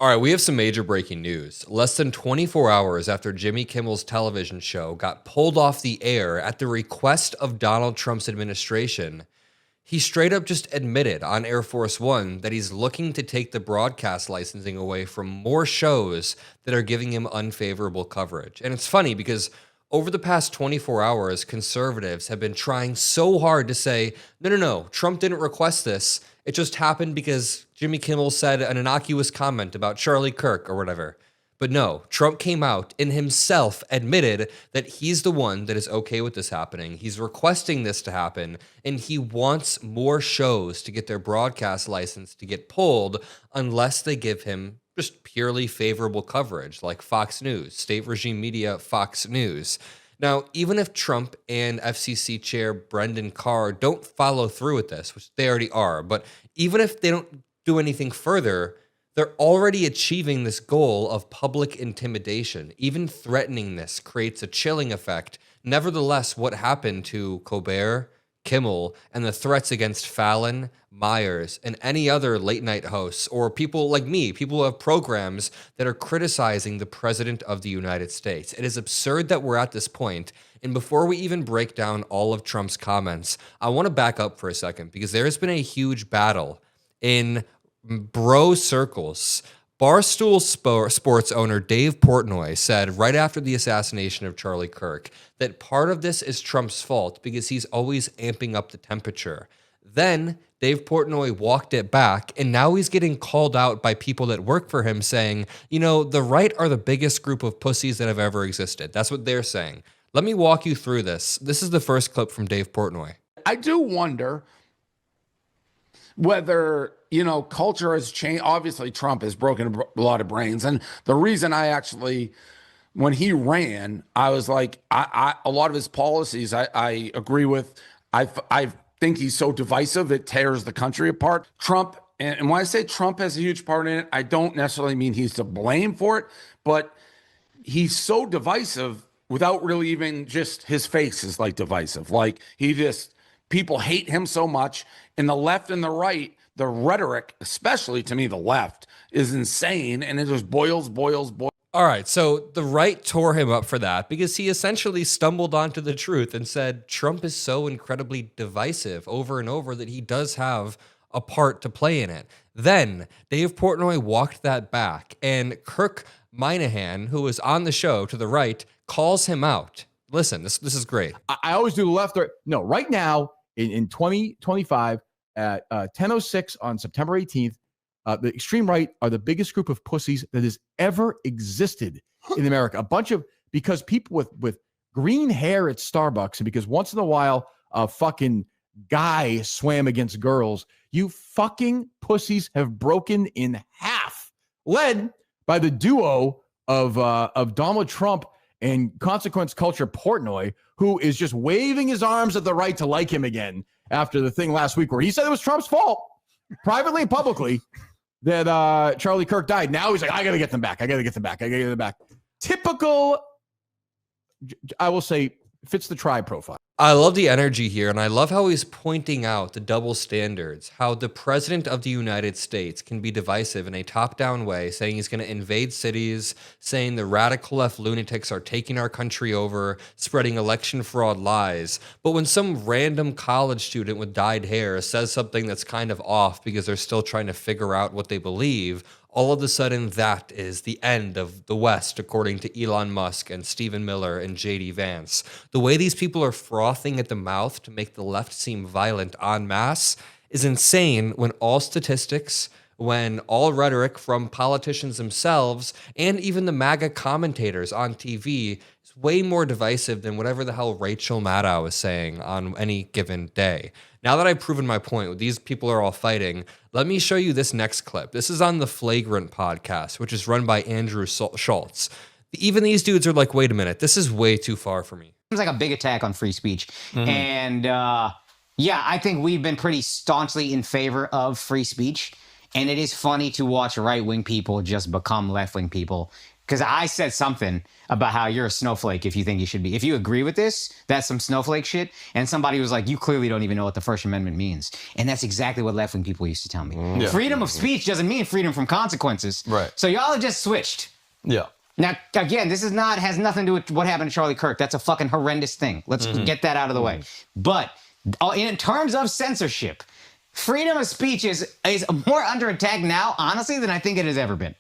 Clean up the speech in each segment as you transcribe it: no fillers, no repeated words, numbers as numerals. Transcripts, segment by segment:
All right, we have some major breaking news. Less than 24 hours after Jimmy Kimmel's television show got pulled off the air at the request of Donald Trump's administration, he straight up just admitted on Air Force One that he's looking to take the broadcast licensing away from more shows that are giving him unfavorable coverage. And it's funny because over the past 24 hours, conservatives have been trying so hard to say, no, Trump didn't request this. It just happened because Jimmy Kimmel said an innocuous comment about Charlie Kirk or whatever. But no, Trump came out and himself admitted that he's the one that is okay with this happening. He's requesting this to happen, and he wants more shows to get their broadcast license to get pulled unless they give him just purely favorable coverage, like Fox News, state regime media, Fox News. Now, even if Trump and FCC Chair Brendan Carr don't follow through with this, which they already are, but even if they don't do anything further, they're already achieving this goal of public intimidation. Even threatening this creates a chilling effect. Nevertheless, what happened to Colbert, Kimmel, and the threats against Fallon, Myers, and any other late night hosts, or people like me, people who have programs that are criticizing the President of the United States. It is absurd that we're at this point. And before we even break down all of Trump's comments, I want to back up for a second because there has been a huge battle in bro circles. Barstool Sports owner Dave Portnoy said right after the assassination of Charlie Kirk that part of this is Trump's fault because he's always amping up the temperature. Then Dave Portnoy walked it back, and now he's getting called out by people that work for him saying, the right are the biggest group of pussies that have ever existed. That's what they're saying. Let me walk you through this. This is the first clip from Dave Portnoy. I do wonder whether, culture has changed. Obviously, Trump has broken a lot of brains. And the reason when he ran, I was like, a lot of his policies, I agree with. I think he's so divisive, it tears the country apart. Trump, and when I say Trump has a huge part in it, I don't necessarily mean he's to blame for it, but he's so divisive without really even just his face is like divisive. Like people hate him so much. And the left and the right, the rhetoric, especially to me, the left, is insane. And it just boils. All right, so the right tore him up for that because he essentially stumbled onto the truth and said Trump is so incredibly divisive over and over that he does have a part to play in it. Then Dave Portnoy walked that back, and Kirk Minahan, who was on the show to the right, calls him out. Listen, this is great. I always do the left. No, right now in 2025 at 10:06 on September 18th, the extreme right are the biggest group of pussies that has ever existed in America. Because people with green hair at Starbucks, and because once in a while a fucking guy swam against girls, you fucking pussies have broken in half, led by the duo of Donald Trump and consequence culture Portnoy, who is just waving his arms at the right to like him again after the thing last week where he said it was Trump's fault, privately and publicly, that Charlie Kirk died. Now he's like, I got to get them back. Typical, I will say, fits the tribe profile. I love the energy here, and I love how he's pointing out the double standards, how the President of the United States can be divisive in a top-down way, saying he's going to invade cities, saying the radical left lunatics are taking our country over, spreading election fraud lies. But when some random college student with dyed hair says something that's kind of off because they're still trying to figure out what they believe, all of a sudden that is the end of the West, according to Elon Musk and Stephen Miller and J.D. Vance. The way these people are frothing at the mouth to make the left seem violent en masse is insane when all statistics, when all rhetoric from politicians themselves, and even the MAGA commentators on TV is way more divisive than whatever the hell Rachel Maddow is saying on any given day. Now that I've proven my point, these people are all fighting, let me show you this next clip. This is on the Flagrant podcast, which is run by Andrew Schultz. Even these dudes are like, wait a minute, this is way too far for me. Seems like a big attack on free speech. And I think we've been pretty staunchly in favor of free speech. And it is funny to watch right-wing people just become left-wing people. Because I said something about how you're a snowflake if you think you should be. If you agree with this, that's some snowflake shit. And somebody was like, you clearly don't even know what the First Amendment means. And that's exactly what left-wing people used to tell me. Yeah. Freedom of speech doesn't mean freedom from consequences. Right. So y'all have just switched. Yeah. Now, again, this has nothing to do with what happened to Charlie Kirk. That's a fucking horrendous thing. Let's get that out of the way. But in terms of censorship, freedom of speech is more under attack now, honestly, than I think it has ever been.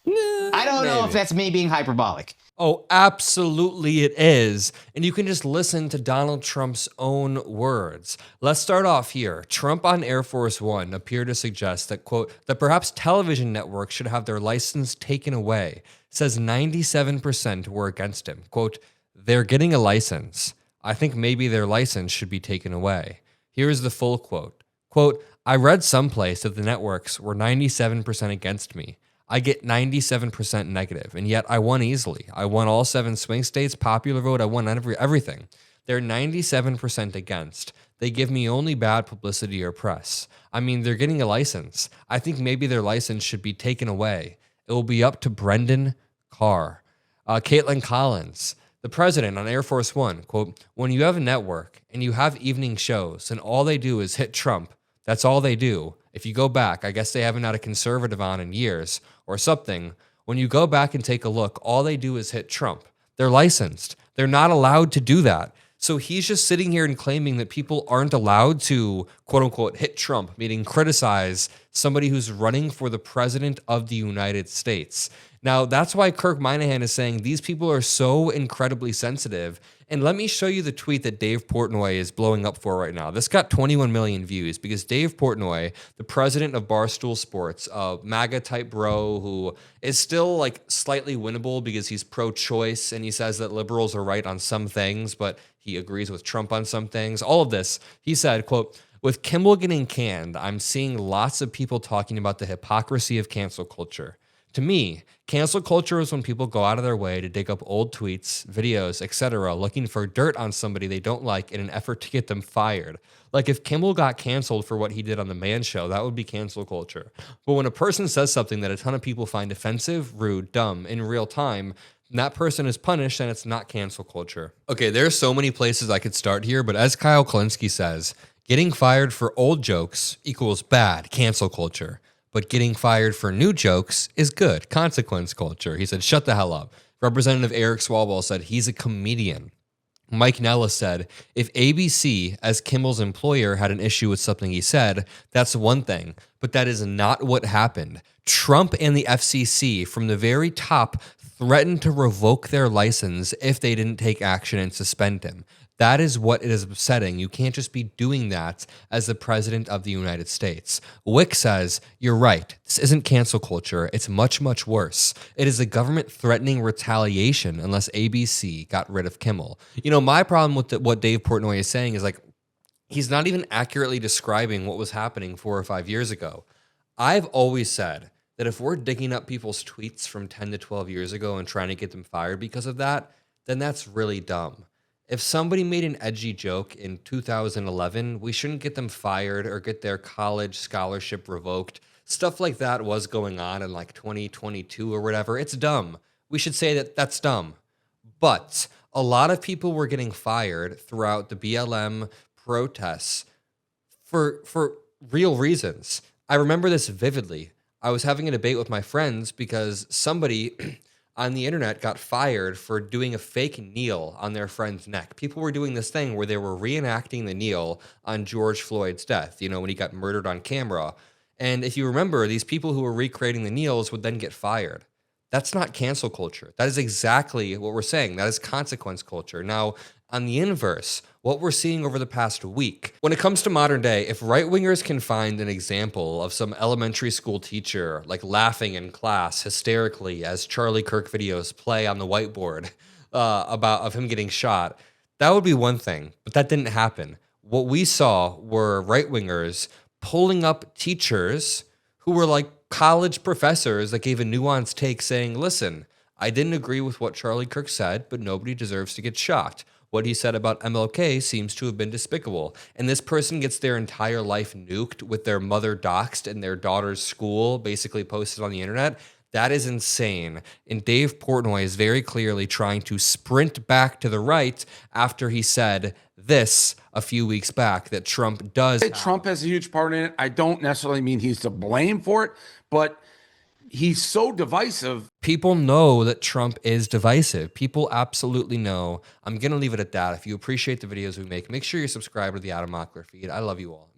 I don't know if that's me being hyperbolic. Oh, absolutely it is. And you can just listen to Donald Trump's own words. Let's start off here. Trump on Air Force One appeared to suggest that, quote, that perhaps television networks should have their license taken away. Says 97% were against him. Quote, they're getting a license. I think maybe their license should be taken away. Here's the full quote. Quote, I read someplace that the networks were 97% against me. I get 97% negative, and yet I won easily. I won all 7 swing states, popular vote, I won everything. They're 97% against. They give me only bad publicity or press. I mean, they're getting a license. I think maybe their license should be taken away. It will be up to Brendan Carr. Caitlin Collins, the president on Air Force One, quote, when you have a network and you have evening shows and all they do is hit Trump, that's all they do. If you go back, I guess they haven't had a conservative on in years or something. When you go back and take a look, all they do is hit Trump. They're licensed. They're not allowed to do that. So he's just sitting here and claiming that people aren't allowed to, quote unquote, hit Trump, meaning criticize somebody who's running for the president of the United States. Now, that's why Kirk Moynihan is saying these people are so incredibly sensitive. And let me show you the tweet that Dave Portnoy is blowing up for right now. This got 21 million views because Dave Portnoy, the president of Barstool Sports, a MAGA type bro who is still like slightly winnable because he's pro-choice and he says that liberals are right on some things, but he agrees with Trump on some things. All of this, he said, quote, with Kimmel getting canned, I'm seeing lots of people talking about the hypocrisy of cancel culture. To me, cancel culture is when people go out of their way to dig up old tweets, videos, etc., looking for dirt on somebody they don't like in an effort to get them fired. Like if Kimmel got canceled for what he did on The Man Show, that would be cancel culture. But when a person says something that a ton of people find offensive, rude, dumb, in real time, and that person is punished, and it's not cancel culture. Okay, there's so many places I could start here, but as Kyle Klinsky says, getting fired for old jokes equals bad, cancel culture. But getting fired for new jokes is good, consequence culture. He said, shut the hell up. Representative Eric Swalwell said he's a comedian. Mike Nellis said, if ABC, as Kimmel's employer, had an issue with something he said, that's one thing. But that is not what happened. Trump and the FCC, from the very top, threatened to revoke their license if they didn't take action and suspend him. That is what it is upsetting. You can't just be doing that as the president of the United States. Wick says, you're right. This isn't cancel culture. It's much, much worse. It is the government threatening retaliation unless ABC got rid of Kimmel. You know, my problem with what Dave Portnoy is saying is like, he's not even accurately describing what was happening 4 or 5 years ago. I've always said that if we're digging up people's tweets from 10 to 12 years ago and trying to get them fired because of that, then that's really dumb. If somebody made an edgy joke in 2011, we shouldn't get them fired or get their college scholarship revoked. Stuff like that was going on in like 2022 or whatever. It's dumb. We should say that that's dumb. But a lot of people were getting fired throughout the BLM protests for real reasons. I remember this vividly. I was having a debate with my friends because somebody on the internet got fired for doing a fake kneel on their friend's neck. People were doing this thing where they were reenacting the kneel on George Floyd's death, you know, when he got murdered on camera. And if you remember, these people who were recreating the kneels would then get fired. That's not cancel culture. That is exactly what we're saying. That is consequence culture. Now, on the inverse, what we're seeing over the past week, when it comes to modern day, if right-wingers can find an example of some elementary school teacher like laughing in class hysterically as Charlie Kirk videos play on the whiteboard of him getting shot, that would be one thing, but that didn't happen. What we saw were right-wingers pulling up teachers who were like college professors that gave a nuanced take saying, listen, I didn't agree with what Charlie Kirk said, but nobody deserves to get shot. What he said about MLK seems to have been despicable. And this person gets their entire life nuked with their mother doxxed and their daughter's school basically posted on the internet. That is insane. And Dave Portnoy is very clearly trying to sprint back to the right after he said this a few weeks back, that Trump does. Trump has a huge part in it. I don't necessarily mean he's to blame for it, but he's so divisive. People know that Trump is divisive. People absolutely know. I'm going to leave it at that. If you appreciate the videos we make sure you're subscribed to the Adam Mockler feed. I love you all.